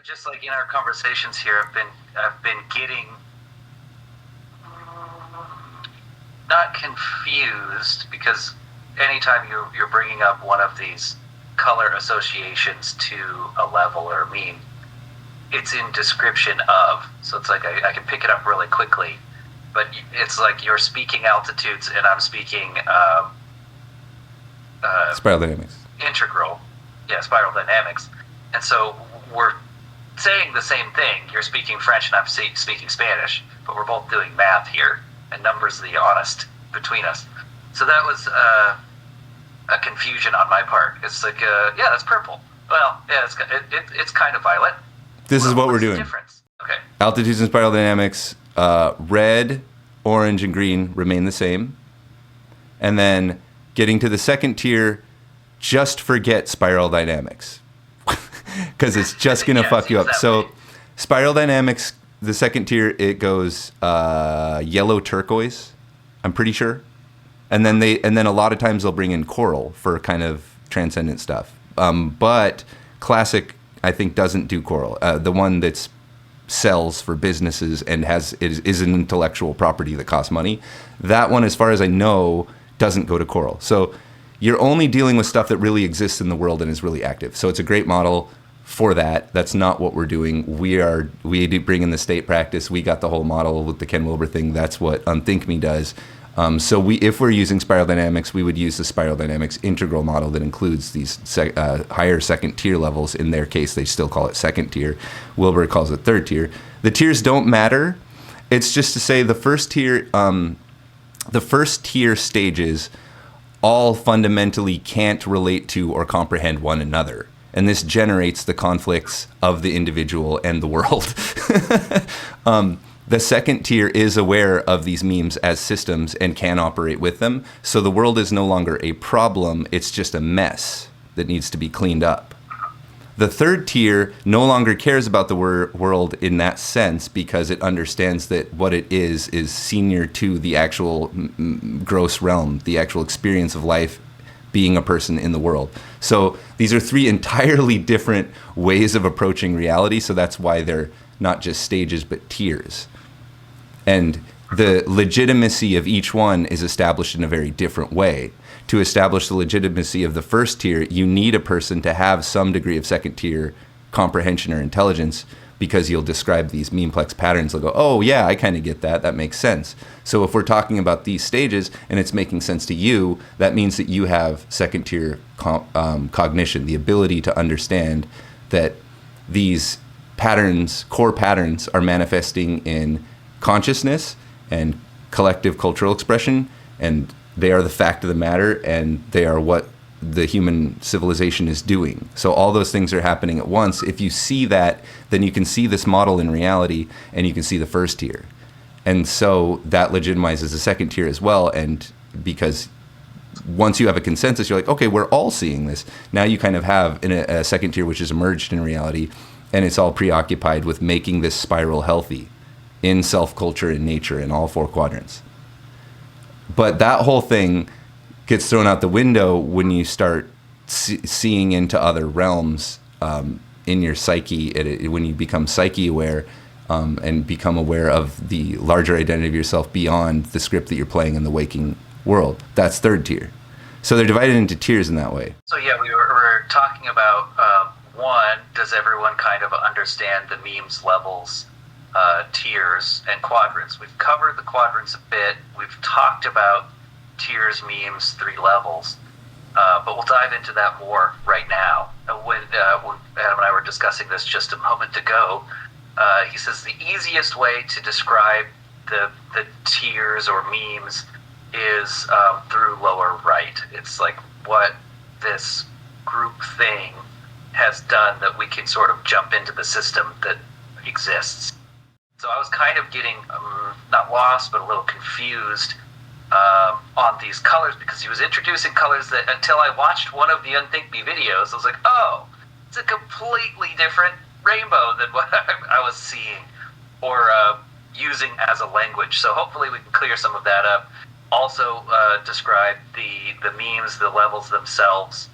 Just like in our conversations here, I've been getting not confused, because anytime you're bringing up one of these color associations to a level or a meme, it's in description of, so it's like I can pick it up really quickly, but it's like you're speaking altitudes and I'm speaking Spiral dynamics. integral, yeah, spiral dynamics, and so we're saying the same thing. You're speaking French and I'm speaking Spanish, but we're both doing math here, and numbers are the honest between us. So that was a confusion on my part. It's like, yeah, that's purple. Well, yeah, it's kind of violet. This is what we're doing. Difference? Okay. Altitudes and spiral dynamics, red, orange, and green remain the same. And then getting to the second tier, just forget spiral dynamics. Because it's just going to fuck you up. So spiral dynamics, the second tier, it goes yellow turquoise, I'm pretty sure. And then a lot of times they'll bring in coral for kind of transcendent stuff. But classic, I think, doesn't do coral. The one that's sells for businesses and is an intellectual property that costs money. That one, as far as I know, doesn't go to coral. So you're only dealing with stuff that really exists in the world and is really active. So it's a great model for that. That's not what we're doing. We bring in the state practice. We got the whole model with the Ken Wilber thing. That's what Unthink Me does. So if we're using spiral dynamics, we would use the spiral dynamics integral model that includes these higher second tier levels. In their case, they still call it second tier. Wilber calls it third tier. The tiers don't matter. It's just to say the first tier stages all fundamentally can't relate to or comprehend one another. And this generates the conflicts of the individual and the world. The second tier is aware of these memes as systems and can operate with them. So the world is no longer a problem. It's just a mess that needs to be cleaned up. The third tier no longer cares about the world in that sense, because it understands that what it is senior to the actual gross realm, the actual experience of life, being a person in the world. So these are three entirely different ways of approaching reality. So that's why they're not just stages, but tiers. And the legitimacy of each one is established in a very different way. To establish the legitimacy of the first tier, you need a person to have some degree of second tier comprehension or intelligence, because you'll describe these memeplex patterns. They'll go, oh yeah, I kind of get that. That makes sense. So if we're talking about these stages and it's making sense to you, that means that you have second tier cognition, the ability to understand that these patterns, core patterns, are manifesting in consciousness and collective cultural expression, and they are the fact of the matter, and they are what the human civilization is doing. So all those things are happening at once. If you see that, then you can see this model in reality, and you can see the first tier. And so that legitimizes the second tier as well. And because once you have a consensus, you're like, okay, we're all seeing this. Now you kind of have a second tier which is emerged in reality, and it's all preoccupied with making this spiral healthy in self-culture and nature in all four quadrants. But that whole thing gets thrown out the window when you start seeing into other realms in your psyche, when you become psyche aware and become aware of the larger identity of yourself beyond the script that you're playing in the waking world. That's third tier. So they're divided into tiers in that way. So yeah, we were talking about one, does everyone kind of understand the memes levels, tiers, and quadrants? We've covered the quadrants a bit. We've talked about tiers, memes, three levels, but we'll dive into that more right now. When Adam and I were discussing this just a moment ago, he says the easiest way to describe the tiers or memes is through lower right. It's like what this group thing has done that we can sort of jump into the system that exists. So I was kind of getting, not lost, but a little confused on these colors, because he was introducing colors that, until I watched one of the Unthink Me videos, I was like, oh, it's a completely different rainbow than what I was seeing or using as a language. So hopefully we can clear some of that up. Also describe the memes, the levels themselves,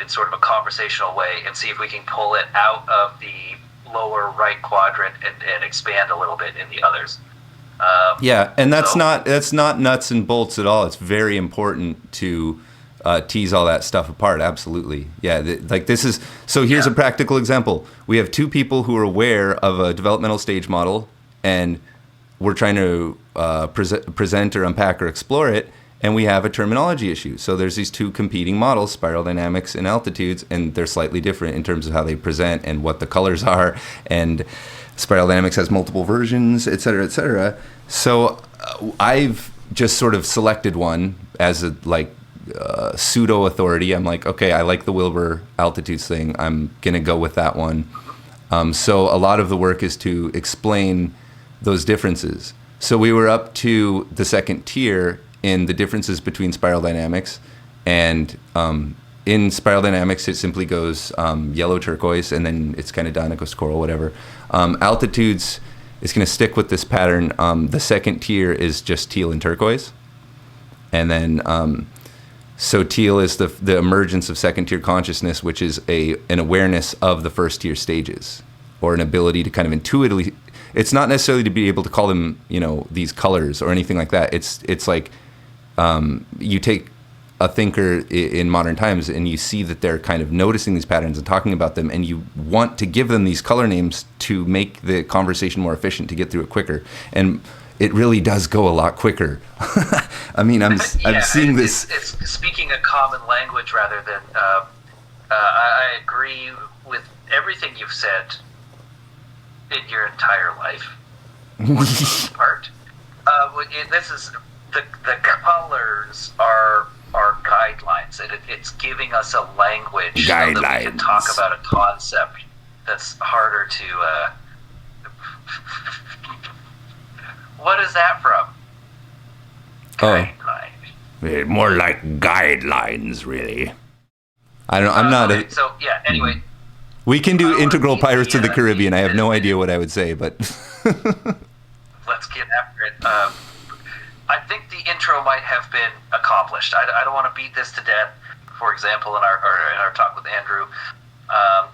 in sort of a conversational way and see if we can pull it out of the lower right quadrant and expand a little bit in the others. Yeah, and that's not nuts and bolts at all. It's very important to tease all that stuff apart. Absolutely, yeah. This is so. Here's a practical example. We have two people who are aware of a developmental stage model, and we're trying to present or unpack or explore it, and we have a terminology issue. So there's these two competing models, spiral dynamics and altitudes, and they're slightly different in terms of how they present and what the colors are, and spiral dynamics has multiple versions, et cetera, et cetera. So I've just sort of selected one as a pseudo authority. I'm like, okay, I like the Wilber altitudes thing. I'm gonna go with that one. So a lot of the work is to explain those differences. So we were up to the second tier in the differences between spiral dynamics, and in spiral dynamics, it simply goes yellow turquoise, and then it's kind of done. It goes coral, whatever. Altitudes is going to stick with this pattern. The second tier is just teal and turquoise, and then so teal is the emergence of second tier consciousness, which is an awareness of the first tier stages, or an ability to kind of intuitively. It's not necessarily to be able to call them, these colors or anything like that. It's like you take a thinker in modern times and you see that they're kind of noticing these patterns and talking about them, and you want to give them these color names to make the conversation more efficient, to get through it quicker. And it really does go a lot quicker. I mean, I'm seeing this. It's speaking a common language rather than. I agree with everything you've said in your entire life. Part. This is the colors are guidelines, and it's giving us a language so that we can talk about a concept that's harder to. What is that from? Guidelines. More like guidelines, really. I don't. I'm not. Okay, so yeah. Anyway, we can do integral Pirates of the Caribbean. I have no idea what I would say, but let's get after it. I think the intro might have been accomplished. I don't want to beat this to death. For example, in our talk with Andrew,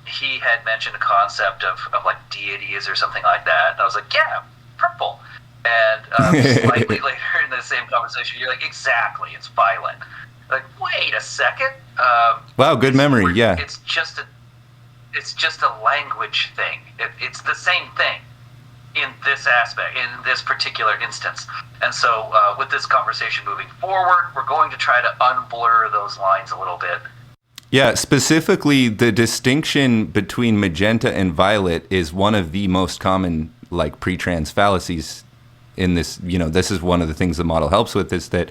he had mentioned a concept of like deities or something like that, and I was like, yeah, purple. And slightly later in the same conversation, you're like, exactly, it's violent. Like, wait a second. Wow, good memory. Yeah, it's just a language thing. It's the same thing in this aspect, in this particular instance. And so with this conversation moving forward, we're going to try to unblur those lines a little bit. Yeah, specifically the distinction between magenta and violet is one of the most common pre-trans fallacies in this. This is one of the things the model helps with, is that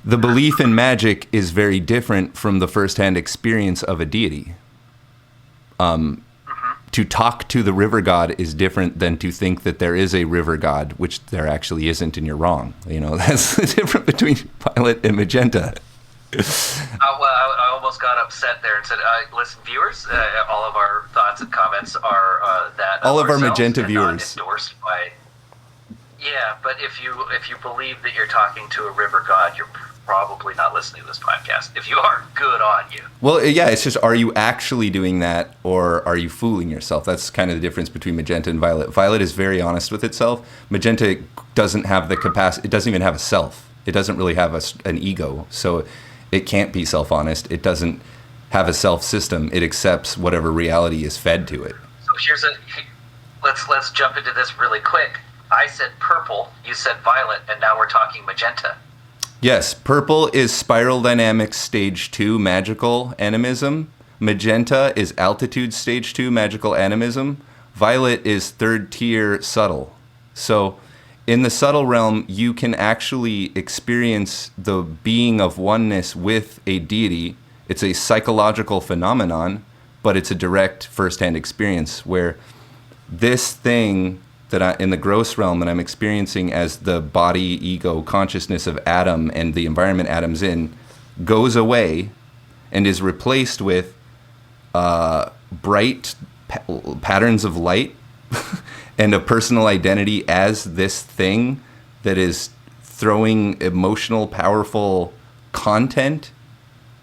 the belief in magic is very different from the first-hand experience of a deity. To talk to the river god is different than to think that there is a river god, which there actually isn't, and you're wrong. That's the difference between violet and magenta. I almost got upset there and said, listen, viewers, all of our thoughts and comments are that all of our magenta viewers. Not endorsed by. Yeah, but if you believe that you're talking to a river god, you're probably not listening to this podcast. If you are, good on you. Well, yeah, it's just, are you actually doing that, or are you fooling yourself? That's kind of the difference between magenta and violet. Violet is very honest with itself. Magenta doesn't have the capacity. It doesn't even have a self. It doesn't really have an ego, so it can't be self-honest. It doesn't have a self-system. It accepts whatever reality is fed to it. So let's jump into this really quick. I said purple, you said violet, and now we're talking magenta. Yes, purple is spiral dynamics stage 2 magical animism. Magenta is altitude stage 2 magical animism. Violet is third tier subtle. So in the subtle realm, you can actually experience the being of oneness with a deity. It's a psychological phenomenon, but it's a direct first-hand experience where this thing that in the gross realm that I'm experiencing as the body, ego, consciousness of Adam and the environment Adam's in goes away and is replaced with bright patterns of light and a personal identity as this thing that is throwing emotional, powerful content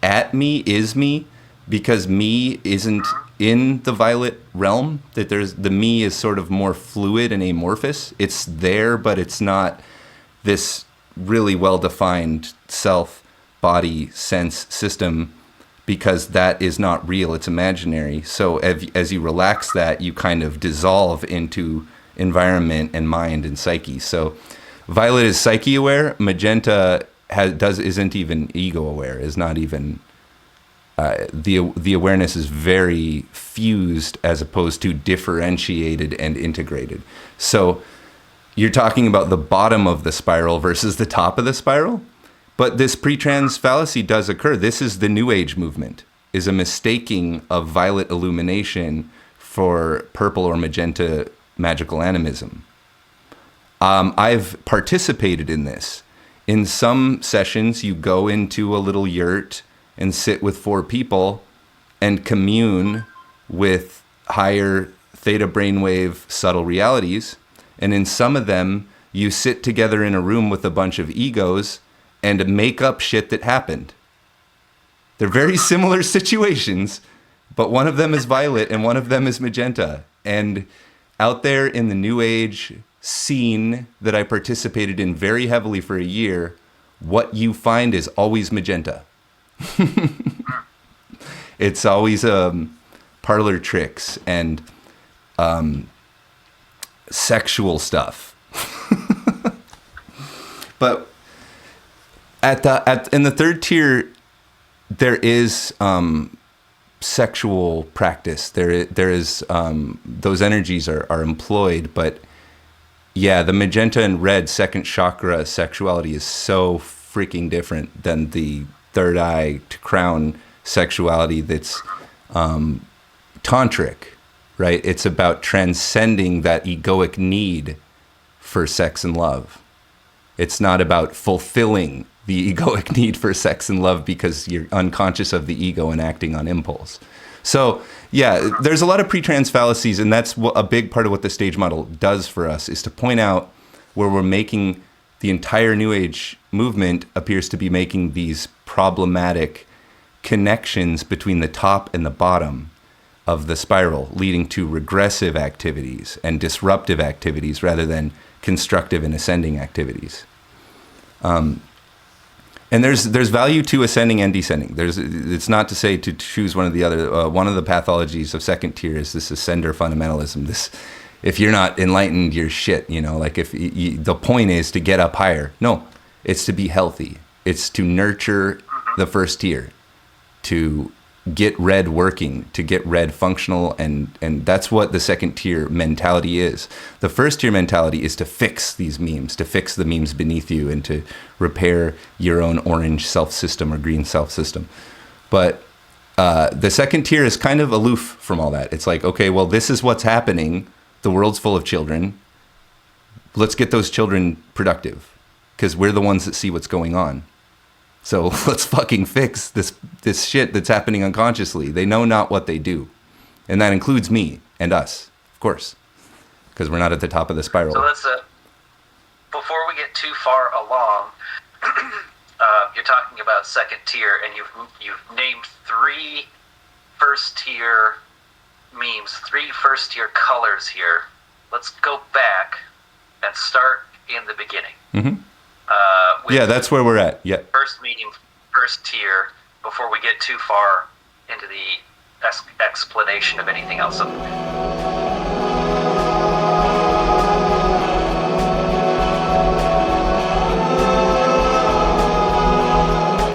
at me is me, because me isn't in the violet realm. That there's the me is sort of more fluid and amorphous. It's there, but it's not this really well-defined self, body, sense system, because that is not real. It's imaginary. So as you relax that, you kind of dissolve into environment and mind and psyche. So violet is psyche aware. Magenta isn't even ego aware. Is not even the awareness is very fused as opposed to differentiated and integrated. So you're talking about the bottom of the spiral versus the top of the spiral. But this pre-trans fallacy does occur. This is the New Age movement, is a mistaking of violet illumination for purple or magenta magical animism. I've participated in this. In some sessions, you go into a little yurt and sit with 4 people and commune with higher theta brainwave subtle realities. And in some of them, you sit together in a room with a bunch of egos and make up shit that happened. They're very similar situations, but one of them is violet and one of them is magenta. And out there in the New Age scene that I participated in very heavily for a year, what you find is always magenta. It's always parlor tricks and sexual stuff. But in the third tier, there is sexual practice. There is those energies are employed, but yeah, the magenta and red second chakra sexuality is so freaking different than the third eye to crown sexuality that's tantric, right? It's about transcending that egoic need for sex and love. It's not about fulfilling the egoic need for sex and love because you're unconscious of the ego and acting on impulse. So yeah, there's a lot of pre-trans fallacies, and that's a big part of what the stage model does for us, is to point out where we're making the entire New Age movement appears to be making these problematic connections between the top and the bottom of the spiral, leading to regressive activities and disruptive activities rather than constructive and ascending activities. And there's value to ascending and descending. It's not to say to choose one or the other. One of the pathologies of second tier is this ascender fundamentalism. This, if you're not enlightened, you're shit. You know, like the point is to get up higher. No, it's to be healthy. It's to nurture the first tier, to get red working, to get red functional, and that's what the second tier mentality is. The first tier mentality is to fix these memes, to fix the memes beneath you, and to repair your own orange self-system or green self-system. But the second tier is kind of aloof from all that. It's like, okay, well, this is what's happening. The world's full of children. Let's get those children productive, because we're the ones that see what's going on. So let's fucking fix this shit that's happening unconsciously. They know not what they do. And that includes me and us, of course, because we're not at the top of the spiral. So let's, before we get too far along, you're talking about second tier, and you've named 3 first tier memes, 3 first tier colors here. Let's go back and start in the beginning. Mm-hmm. Yeah, that's where we're at. Yeah. First medium, first tier, before we get too far into the explanation of anything else.